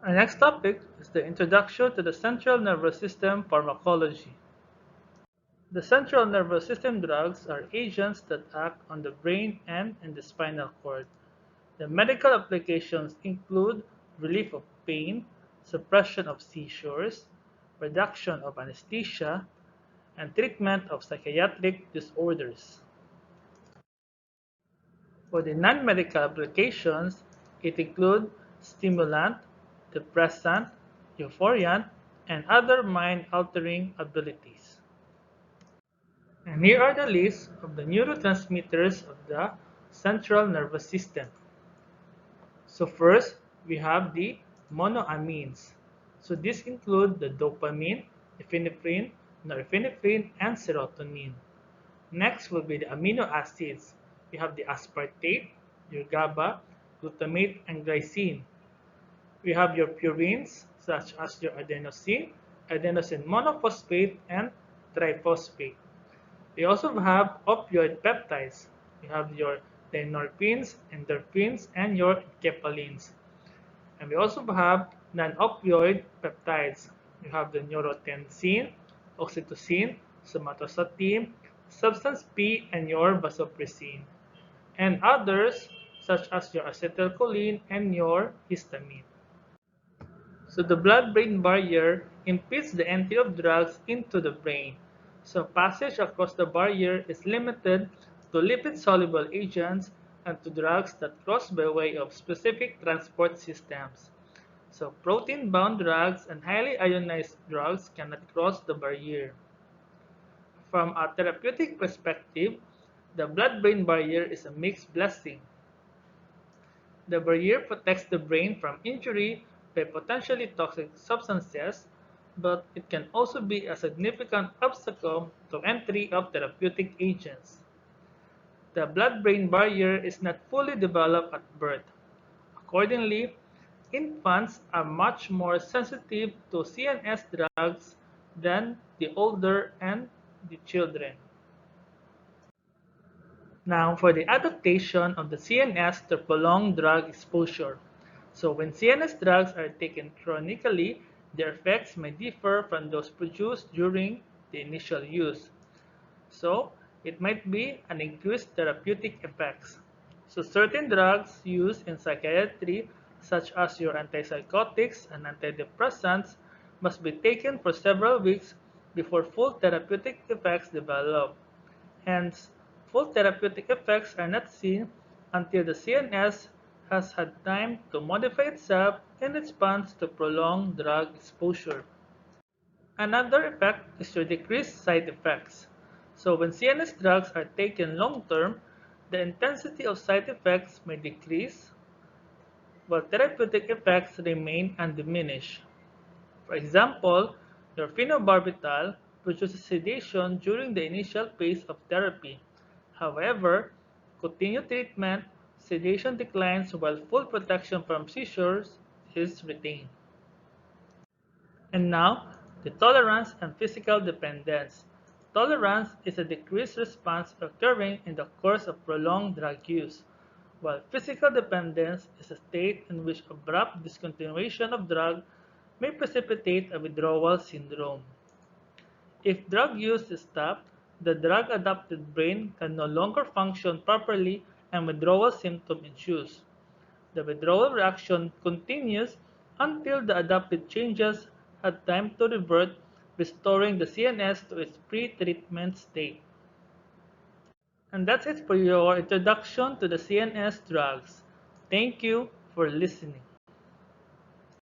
Our next topic is the introduction to the central nervous system pharmacology. The central nervous system drugs are agents that act on the brain and in the spinal cord. The medical applications include relief of pain, suppression of seizures, reduction of anesthesia, and treatment of psychiatric disorders. For the non-medical applications, it includes stimulant, depressant, euphoriant, and other mind-altering abilities. And here are the lists of the neurotransmitters of the central nervous system. So first, we have the monoamines. So this include the dopamine, epinephrine, norepinephrine, and serotonin. Next will be the amino acids. We have the aspartate, your GABA, glutamate, and glycine. We have your purines, such as your adenosine, adenosine monophosphate, and triphosphate. We also have opioid peptides. We have your dynorphins, endorphins, and your enkephalins. And we also have non-opioid peptides. You have the neurotensin, oxytocin, somatostatin, substance P, and your vasopressin. And others such as your acetylcholine and your histamine. So the blood-brain barrier impedes the entry of drugs into the brain. So passage across the barrier is limited to lipid-soluble agents and to drugs that cross by way of specific transport systems. So protein-bound drugs and highly ionized drugs cannot cross the barrier. From a therapeutic perspective, the blood-brain barrier is a mixed blessing. The barrier protects the brain from injury by potentially toxic substances, but it can also be a significant obstacle to entry of therapeutic agents. The blood-brain barrier is not fully developed at birth. Accordingly, infants are much more sensitive to CNS drugs than the older and the children. Now, for the adaptation of the CNS to prolonged drug exposure. So, when CNS drugs are taken chronically, their effects may differ from those produced during the initial use. So, it might be an increased therapeutic effects. So, certain drugs used in psychiatry, such as your antipsychotics and antidepressants, must be taken for several weeks before full therapeutic effects develop. Hence, full therapeutic effects are not seen until the CNS has had time to modify itself in response to prolonged drug exposure. Another effect is to decrease side effects. So when CNS drugs are taken long term, the intensity of side effects may decrease, while therapeutic effects remain undiminished. For example, your phenobarbital produces sedation during the initial phase of therapy. However, continued treatment, sedation declines while full protection from seizures is retained. And now, the tolerance and physical dependence. Tolerance is a decreased response occurring in the course of prolonged drug use, while physical dependence is a state in which abrupt discontinuation of drug may precipitate a withdrawal syndrome. If drug use is stopped, the drug-adapted brain can no longer function properly and withdrawal symptom ensues. The withdrawal reaction continues until the adapted changes had time to revert, restoring the CNS to its pre-treatment state. And that's it for your introduction to the CNS drugs. Thank you for listening.